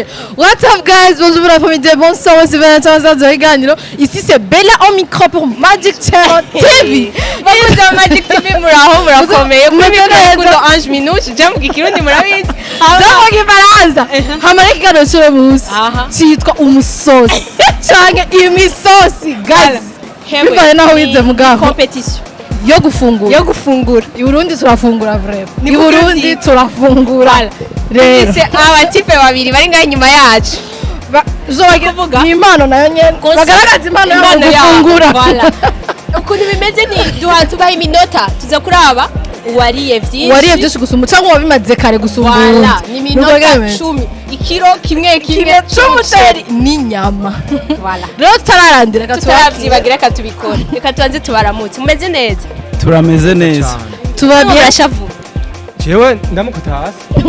Ok. What's up guys? Bonjour la famille de bonsoir, c'est Valentin de Ganilo. Ici c'est Bella en micro pour Magic Channel TV. Bakuza Magic TV muraho murakomeye. Kuri mikoro Ange Minouche, jamu ikirundi murabizi. Jamu kifaransa. Hamara kigano cyo musi. Cyitwa umusosi. Canke imisosi guys. Bivanye naho wize mugaho. Competition. Yo gufungura. I Burundi turafungura vraiment. I Burundi turafungura. Rero abatipe babiri bari ngaho inyuma yacu. Ni impano nayo nyene. Bagaragaza impano yo gufungura. Ukuntu bimeze ni duha tubaha iminota tuza kuraba wariye vyinshi gusumba cyangwa wabimaze kare gusumba. Voilà, ni minota 10. Ikiro kimwe cy'umuceri n'inyama. Voilà. Rero tararandira turavyibagira katubikora. Reka tuanze tubaramutse. Mumeze neza? Turameze neza. Tubabira shavu. Jewe ndamukuta hasi.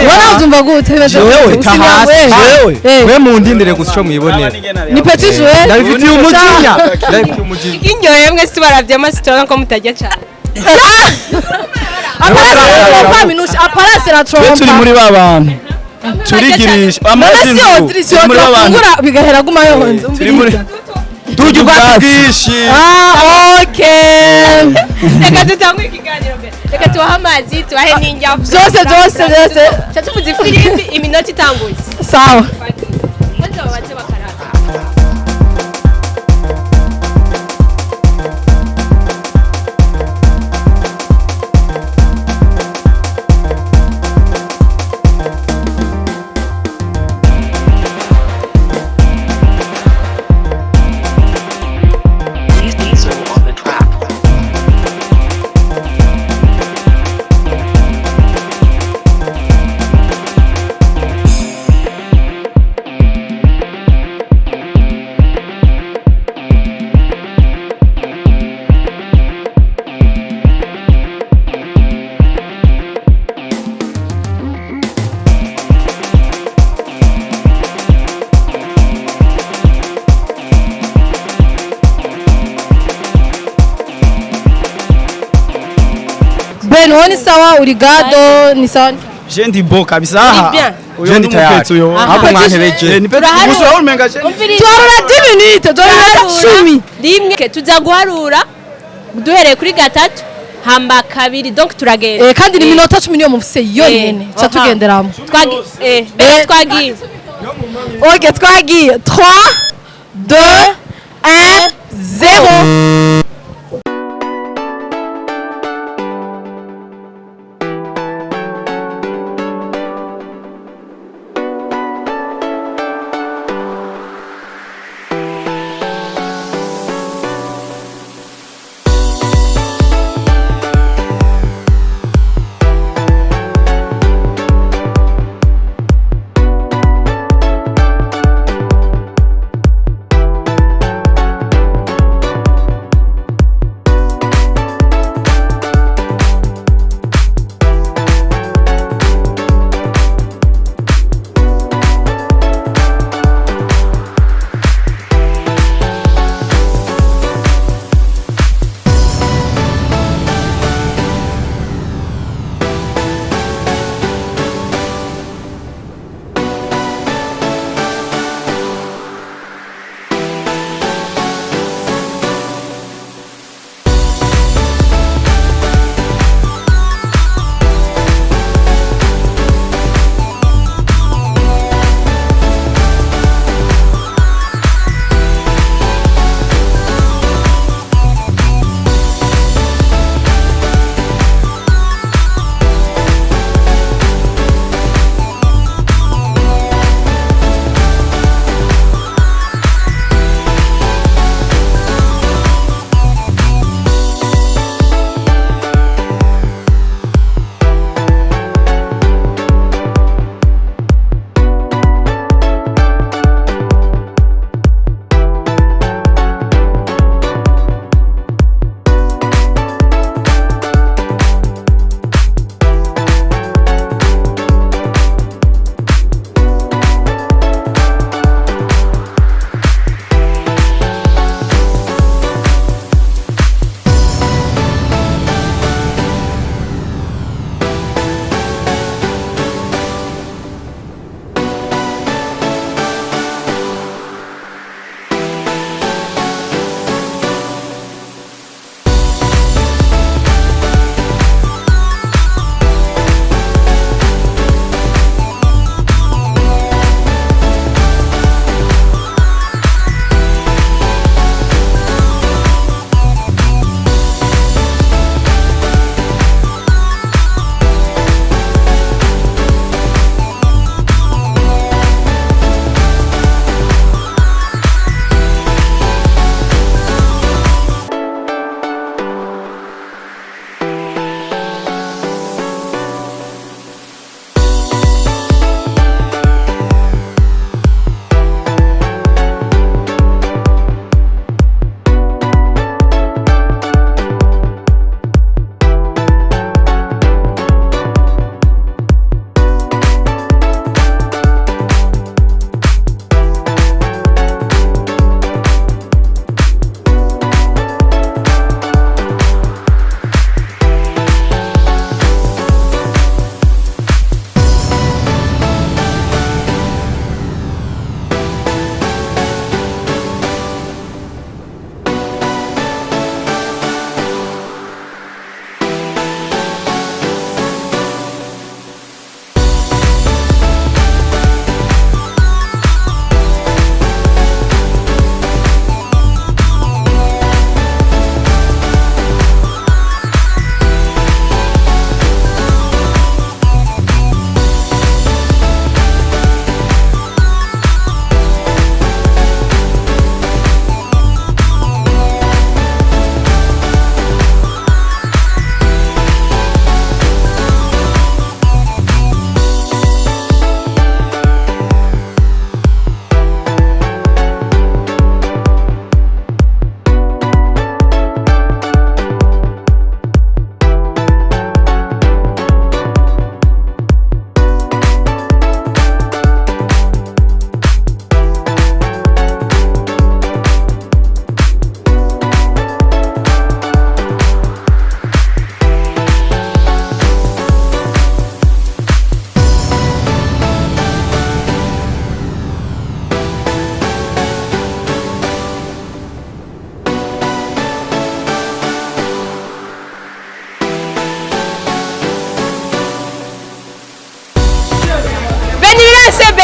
Warazumva gute beza? Jewe tahasi. We mundindire gusyo mwibonera. Ni petit joueur. Ndabifitiye umujinya. Inyoye mwese tubaravye amasitoro ko mutajya cyane. Aparase la trompa. Turi muri babantu. Turigirisha amazimvu. Muri babantu. Bigahera guma yonze. Turi muri turya ubwatsi. Okay. Reka tutangwe ikiganiro mbere. Reka tubahe amazi, tubahe n'injya. Byose. Cyatuvuze ifirimbi iminota itanguye. Sawa. Kwanza babanze bakarata. Ni sawa urigado ni sawa Je ndi bo kabisa aha. Je ndi tayari. Hapo mwantereje. Ni pete gusa aho umenga je. Twarura 10 minutes, twarura 10. Rimwe tuza guharura duhereye kuri gatatu hamba kabiri donc turagenda. Kandi ni minota 10 niyo mufise yonyene. Cha tugenderamo. Twagiye. Okay, twagiye. 3 2 1 0.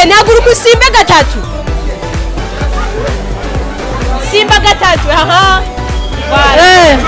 naguruka usimbe gatatu. Simba gatatu, aha. Voilà.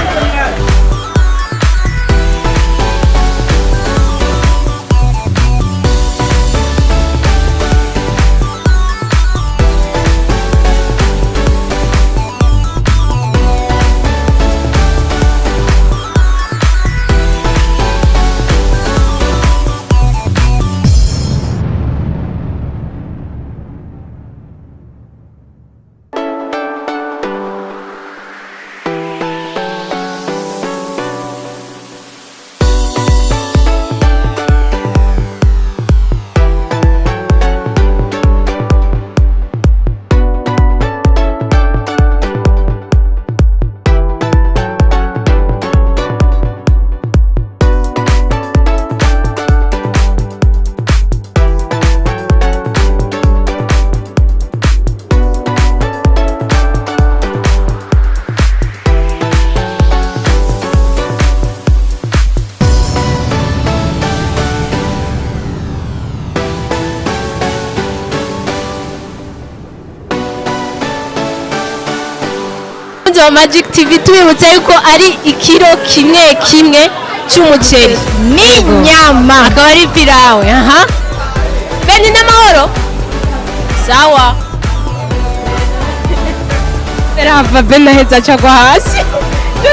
wa Magic TV tubibutsa yuko ari ikiro kimwe kimwe cy'umuceri n'inyama akaba ari Ipilao. Aha beni n'amahoro sawa Rafa bena heza cyagwa hasi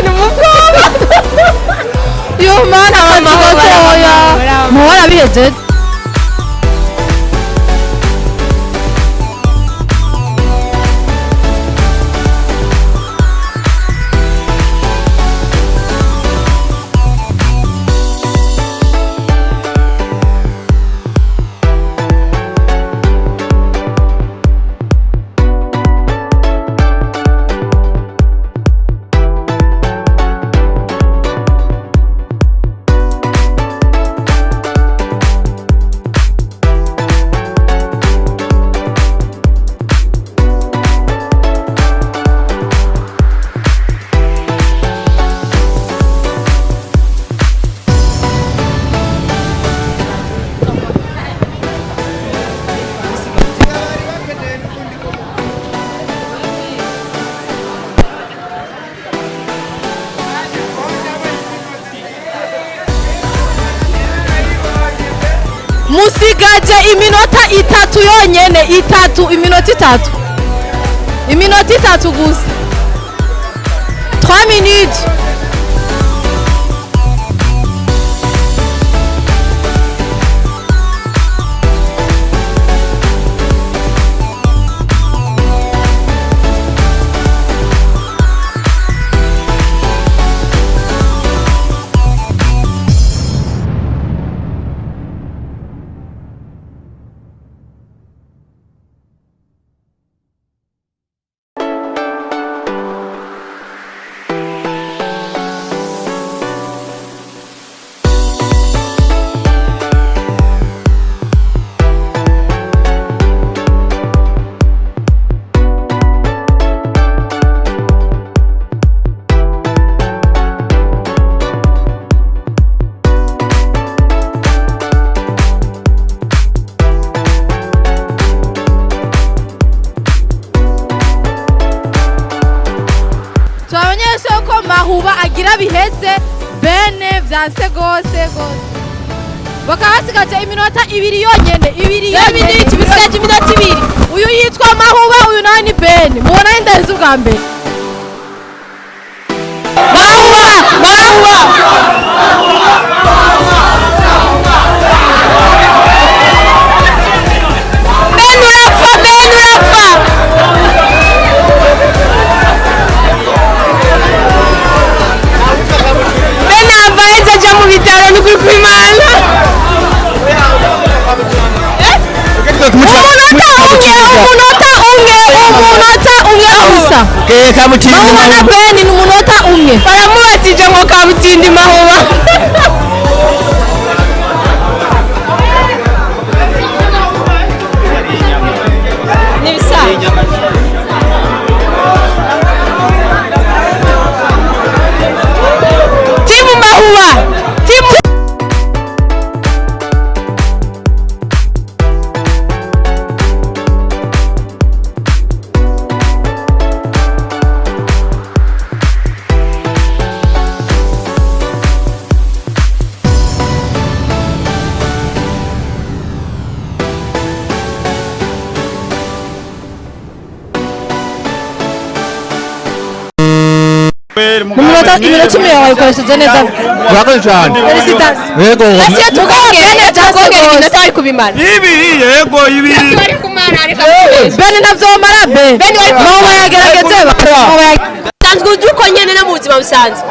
ni mubwoba yo mana amatoya muhora biheze musigaje iminota itatu yonyene iminota itatu gusa 3 minutes. Mahuba agira biheze bene vyanse gose bakabasigaje iminota ibiri yonyene bisigaje iminota ibiri. Uyu yitwa Mahuba, uyu nawe ni bene mubona indazi ubwa mbere. Mahuba umunota beni ni umunota umwe baramubatije ngo kabutindi Mahuba. Timu Mahuba iminota 10 yawe ukoresheje neza. Urakoze cyane. Yego. Asiye tukagene cyakongera iminota ari kubimara. Ibiri yego ibiri. Bari kumara ariko. Bene navyomara be. Bene mawe yagerageze ba. Sanzwe uko nyene no mu buzima busanzwe.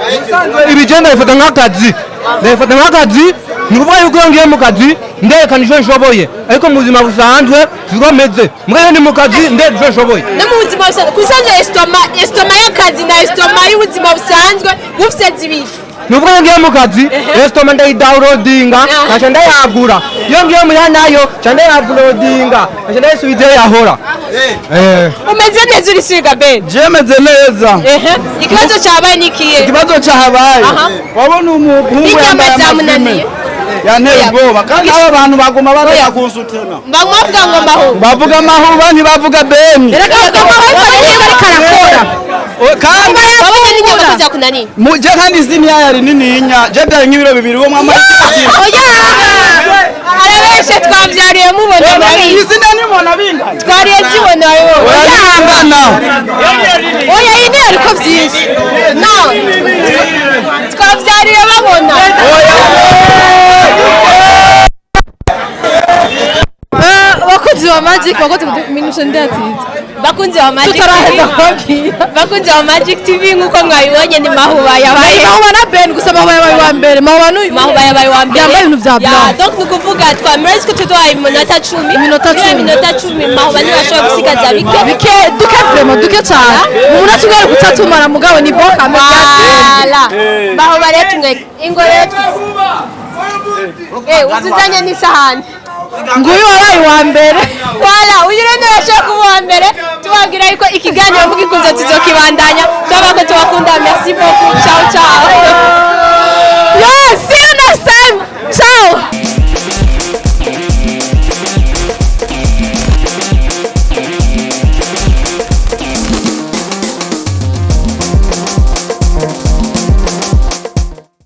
Ibigenda bifata nk'akazi. Ndafata nk'akazi. Nukuvuga yuko ngiye mu kazi ndekana icyo nshoboye ariko mu buzima busanzwe zigomeze mwe ni mu kazi ndekana icyo nshoboye no mu buzima busanzwe kusanje estoma y'akazi na estoma y'ubuzima busanzwe bufite zibiri nuvuga ngiye mu kazi estoma ndayidownloadinga kaca ndayagura iyo ngiye mu yanayo ca ndayuploadinga kaca ndayisubize yahora umeze neza uri siga ben je meze neza ikibazo cyabaye nikiye ikibazo cyahabaye wabona umuhungu yambaye amamunaniye yanteye ubwoba kandi aba bantu baguma baraya kunsutena bavuga ngo mahuba bavuga mahuba ntibavuga beni reka mahuba ari karakora kandi babonye n'ibyo bakoze kunani muje kandi sinya yari nininya je byari nk'ibiro bibiri wo mwamara oya arabeshe twabyariye mubona muri izina ni mona binga twariye zibona oya ngana oya ini ariko byinshi no twabyariye babona bakunzi wa magic bakoze minusha ndatsinze bakunzi wa magic tutaraheza kwabwira bakunzi wa magic tv nkuko mwabibonye ni mahuba yabaye mahuba na ben gusa mahuba yabaye wa mbere mahuba n'uyu mahuba yabaye wa mbere yambaye ibintu vya blanc donc nukuvuga twamurezi ko tuduhaye iminota 10 iminota 10 mahuba ni bashobora gusigaza bike duke vraiment duke cyane umuntu atugara gutatumara mugabo ni boka amala mahuba rero tumwe ingo rero uzuzanye n'isahani nguyu wabaye wa mbere wala uyu rero yashaka kuba wa mbere tubabwira yuko ikiganiro mugikunze tuzokibandanya twabako tubakunda merci beaucoup ciao ciao